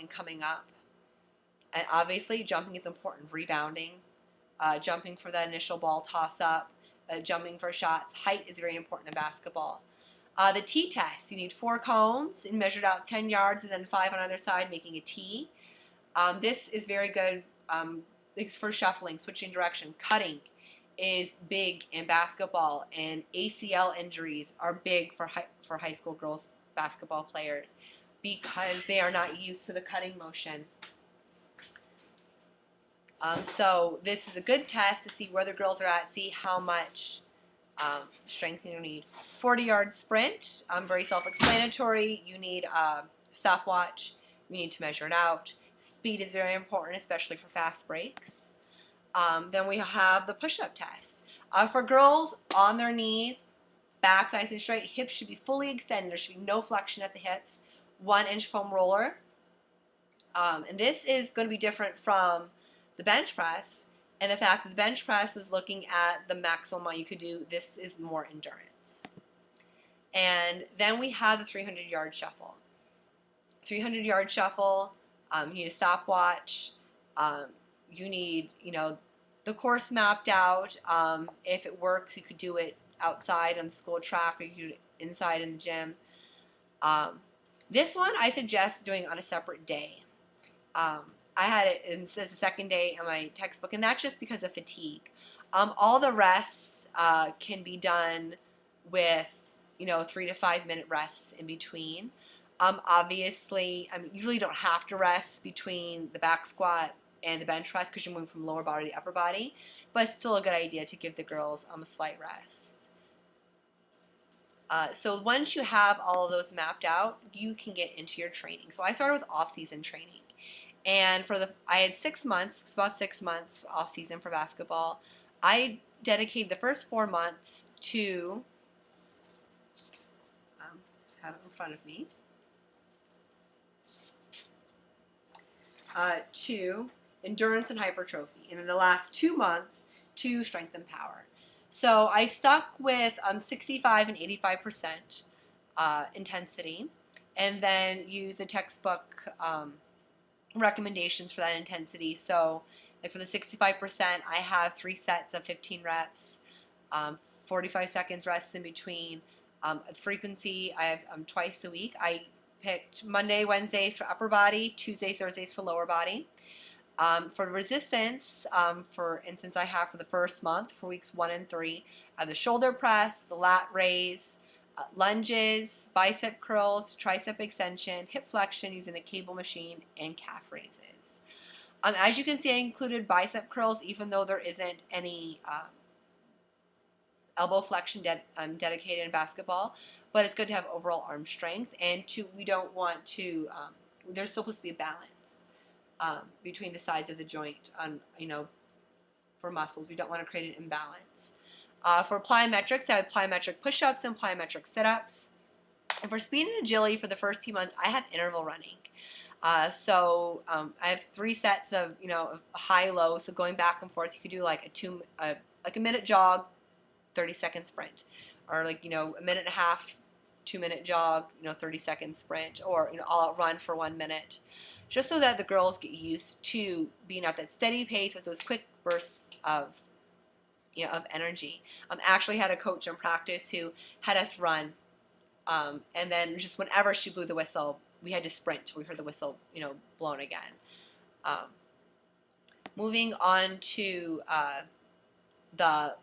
coming up. And obviously, jumping is important. Rebounding, jumping for that initial ball toss-up, jumping for shots. Height is very important in basketball. The T test, you need 4 cones and measured out 10 yards and then 5 on either side, making a T. This is very good. It's for shuffling, switching direction. Cutting is big in basketball, and ACL injuries are big for high school girls basketball players because they are not used to the cutting motion. So this is a good test to see where the girls are at, see how much strength you need. 40-yard sprint, very self-explanatory. You need a stopwatch. You need to measure it out. Speed is very important, especially for fast breaks. Then we have the push-up test. For girls, on their knees, back nice and straight, hips should be fully extended. There should be no flexion at the hips. 1-inch foam roller. And this is going to be different from the bench press, and the fact that the bench press was looking at the maximum amount you could do. This is more endurance. And then we have the 300-yard shuffle. 300-yard shuffle, you need a stopwatch. You need, the course mapped out. If it works, you could do it outside on the school track, or you could do it inside in the gym. This one I suggest doing on a separate day. I had it as the second day in my textbook, and that's just because of fatigue. All the rests can be done with, 3 to 5 minute rests in between. Obviously, you really don't have to rest between the back squat and the bench press because you're moving from lower body to upper body, but it's still a good idea to give the girls a slight rest. So once you have all of those mapped out, you can get into your training. So I started with off-season training. And I had 6 months, about 6 months off season for basketball. I dedicated the first 4 months to, have it in front of me, to endurance and hypertrophy. And in the last 2 months, to strength and power. So I stuck with 65 and 85% intensity, and then use the textbook recommendations for that intensity. So like for the 65%, I have 3 sets of 15 reps, 45 seconds rest in between. Frequency, I have twice a week. I picked Monday, Wednesdays for upper body, Tuesdays, Thursdays for lower body. For resistance, for instance, I have for the first month, for weeks 1 and 3, I have the shoulder press, the lat raise, lunges, bicep curls, tricep extension, hip flexion using a cable machine, and calf raises. As you can see, I included bicep curls even though there isn't any elbow flexion dedicated in basketball, but it's good to have overall arm strength, and we don't want to, there's supposed to be a balance between the sides of the joint for muscles. We don't want to create an imbalance. For plyometrics, I have plyometric push-ups and plyometric sit-ups. And for speed and agility for the first 2 months, I have interval running. So I have 3 sets of high-low. So going back and forth, you could do like a minute jog, 30-second sprint, or like a minute and a half, 2-minute jog, 30-second sprint, or all-out run for 1 minute, just so that the girls get used to being at that steady pace with those quick bursts of energy. Actually had a coach in practice who had us run, and then just whenever she blew the whistle, we had to sprint till we heard the whistle, blown again. Moving on to the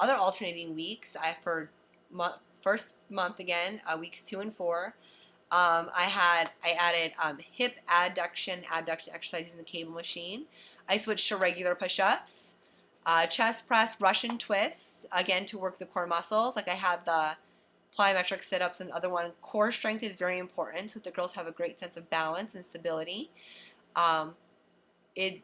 other alternating weeks, for first month again, weeks 2 and 4. I added hip adduction exercises in the cable machine. I switched to regular push-ups. Chest press, Russian twists, again to work the core muscles. Like I had the plyometric sit-ups and other one. Core strength is very important so that the girls have a great sense of balance and stability. It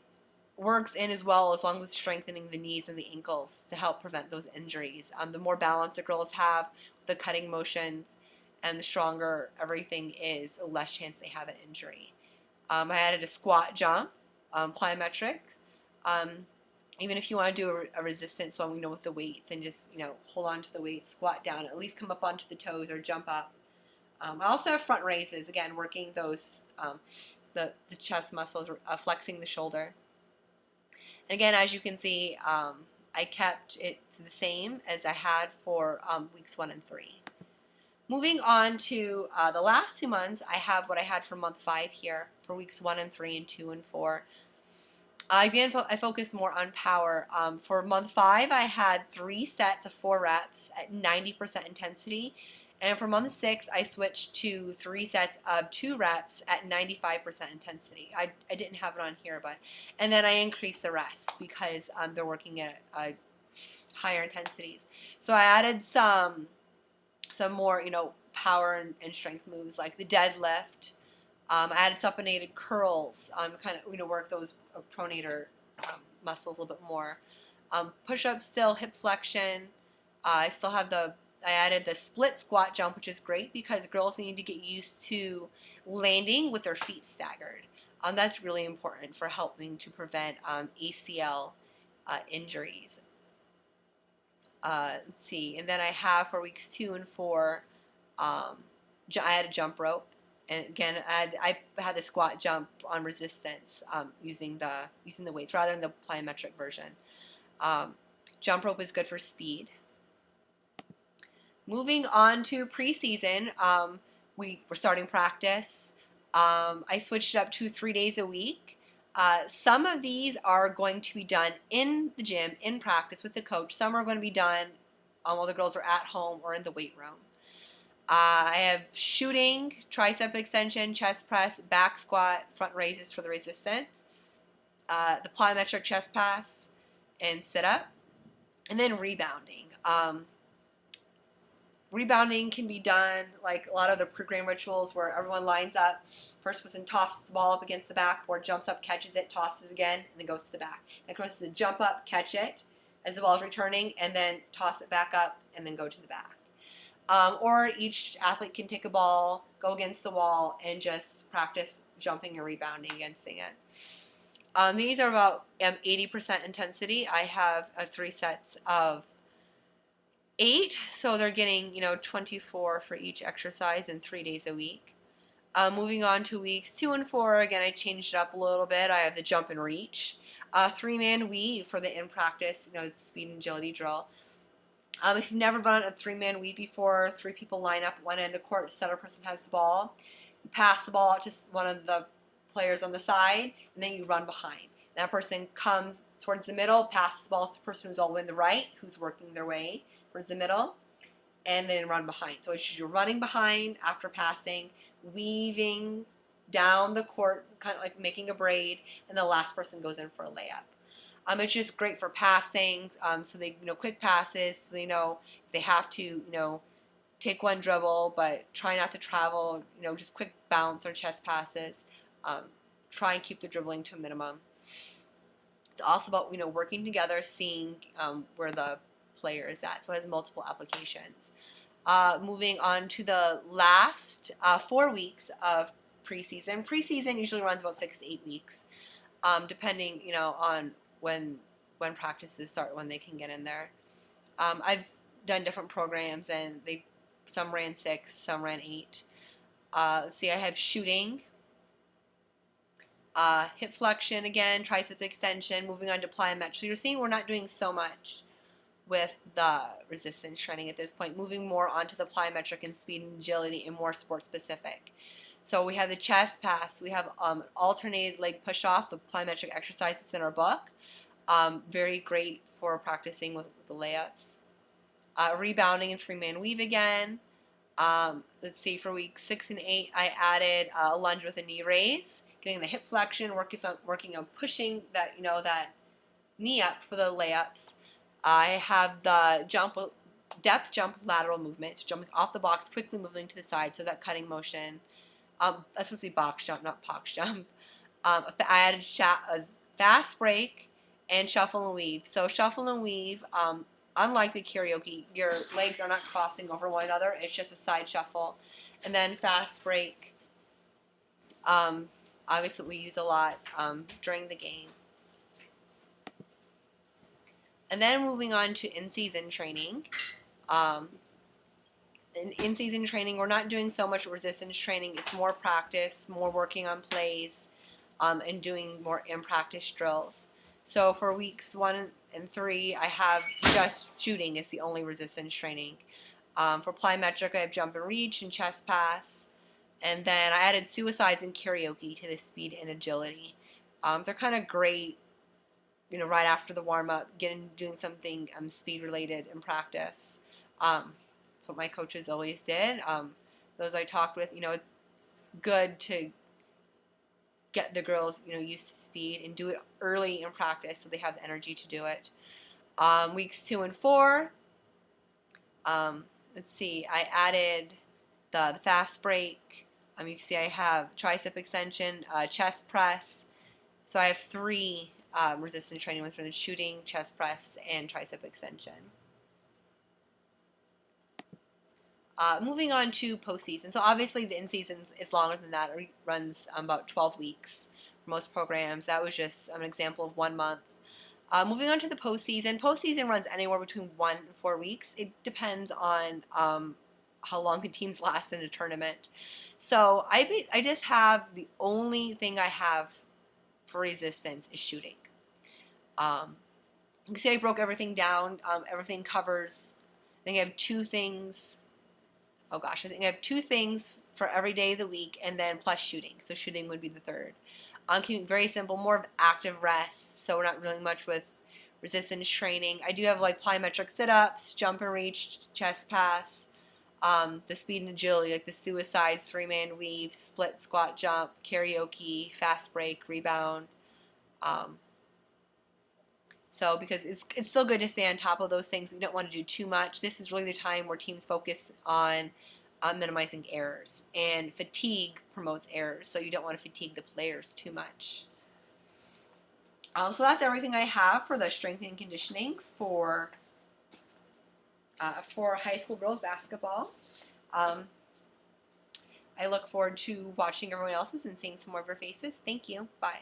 works in as well as long with strengthening the knees and the ankles to help prevent those injuries. The more balance the girls have, the cutting motions, and the stronger everything is, the less chance they have an injury. I added a squat jump, plyometrics. Even if you want to do a resistance one, with the weights, and just, hold on to the weights, squat down, at least come up onto the toes or jump up. I also have front raises, again, working those the chest muscles, flexing the shoulder. And again, as you can see, I kept it the same as I had for weeks 1 and 3. Moving on to the last 2 months, I have what I had for month 5 here for weeks 1 and 3 and 2 and 4. Again, I focused more on power. For month 5, I had 3 sets of 4 reps at 90% intensity. And for month 6, I switched to 3 sets of 2 reps at 95% intensity. I didn't have it on here, and then I increased the rest because they're working at higher intensities. So I added some more, power and strength moves like the deadlift. I added supinated curls, kind of, work those pronator muscles a little bit more. Push-ups still, hip flexion. I added the split squat jump, which is great because girls need to get used to landing with their feet staggered. That's really important for helping to prevent ACL injuries. Let's see, and then I have for weeks 2 and 4, I had a jump rope. And again, I had the squat jump on resistance using the weights rather than the plyometric version. Jump rope is good for speed. Moving on to preseason, we're starting practice. I switched it up to 3 days a week. Some of these are going to be done in the gym, in practice with the coach. Some are going to be done while the girls are at home or in the weight room. I have shooting, tricep extension, chest press, back squat, front raises for the resistance, the plyometric chest pass, and sit up, and then rebounding. Rebounding can be done like a lot of the program rituals where everyone lines up. First person tosses the ball up against the backboard, jumps up, catches it, tosses again, and then goes to the back. Next person to jump up, catch it as the ball is returning, and then toss it back up, and then go to the back. Or each athlete can take a ball, go against the wall, and just practice jumping and rebounding against it. These are about 80% intensity. I have 3 sets of 8, so they're getting 24 for each exercise and 3 days a week. Moving on to weeks 2 and 4, again I changed it up a little bit. I have the jump and reach, 3-man weave for the in practice, speed and agility drill. If you've never run a 3-man weave before, 3 people line up at one end of the court, the center person has the ball. You pass the ball out to one of the players on the side, and then you run behind. That person comes towards the middle, passes the ball to the person who's all the way on the right, who's working their way towards the middle, and then run behind. So you're running behind after passing, weaving down the court, kind of like making a braid, and the last person goes in for a layup. It's just great for passing, so they, quick passes, so they know if they have to, take one dribble, but try not to travel, just quick bounce or chest passes. Try and keep the dribbling to a minimum. It's also about, working together, seeing where the player is at, so it has multiple applications. Moving on to the last 4 weeks of preseason. Preseason usually runs about 6 to 8 weeks, depending, on when practices start, when they can get in there. I've done different programs, and some ran 6, some ran 8. Let's see, I have shooting, hip flexion again, tricep extension, moving on to plyometric. So you're seeing we're not doing so much with the resistance training at this point, moving more onto the plyometric and speed and agility and more sport specific. So we have the chest pass, we have alternated leg push off, the plyometric exercise that's in our book. Very great for practicing with the layups. Rebounding and 3-man weave again. Let's see, for weeks 6 and 8, I added a lunge with a knee raise, getting the hip flexion, working on pushing that that knee up for the layups. I have the depth jump lateral movement, jumping off the box, quickly moving to the side, so that cutting motion. That's supposed to be box jump, not box jump. I added a fast break and shuffle and weave. So shuffle and weave, unlike the karaoke, your legs are not crossing over one another. It's just a side shuffle. And then fast break, obviously we use a lot during the game. And then moving on to in-season training. in-season training, we're not doing so much resistance training. It's more practice, more working on plays, and doing more in-practice drills. So for weeks 1 and 3, I have just shooting is the only resistance training. For plyometric, I have jump and reach and chest pass. And then I added suicides and karaoke to the speed and agility. They're kind of great, right after the warm-up, doing something speed-related in practice. That's what my coaches always did. Those I talked with, it's good to get the girls, used to speed and do it early in practice so they have the energy to do it. Weeks 2 and 4, let's see, I added the fast break. You can see I have tricep extension, chest press. So I have 3 resistance training ones for the shooting, chest press, and tricep extension. Moving on to postseason. So obviously the in-season is longer than that. It runs about 12 weeks for most programs. That was just an example of 1 month. Moving on to the postseason. Postseason runs anywhere between 1 and 4 weeks. It depends on how long the teams last in a tournament. So I just have, the only thing I have for resistance is shooting. You can see I broke everything down. Everything covers, I think I have 2 things. Oh gosh, I think I have 2 things for every day of the week, and then plus shooting. So shooting would be the 3rd. Keeping it very simple, more of active rest. So we're not really much with resistance training. I do have like plyometric sit-ups, jump and reach, chest pass, the speed and agility, like the suicides, 3-man weave, split squat jump, karaoke, fast break, rebound. So because it's still good to stay on top of those things, we don't want to do too much. This is really the time where teams focus on minimizing errors, and fatigue promotes errors, so you don't want to fatigue the players too much. So that's everything I have for the strength and conditioning for high school girls basketball. I look forward to watching everyone else's and seeing some more of your faces. Thank you. Bye.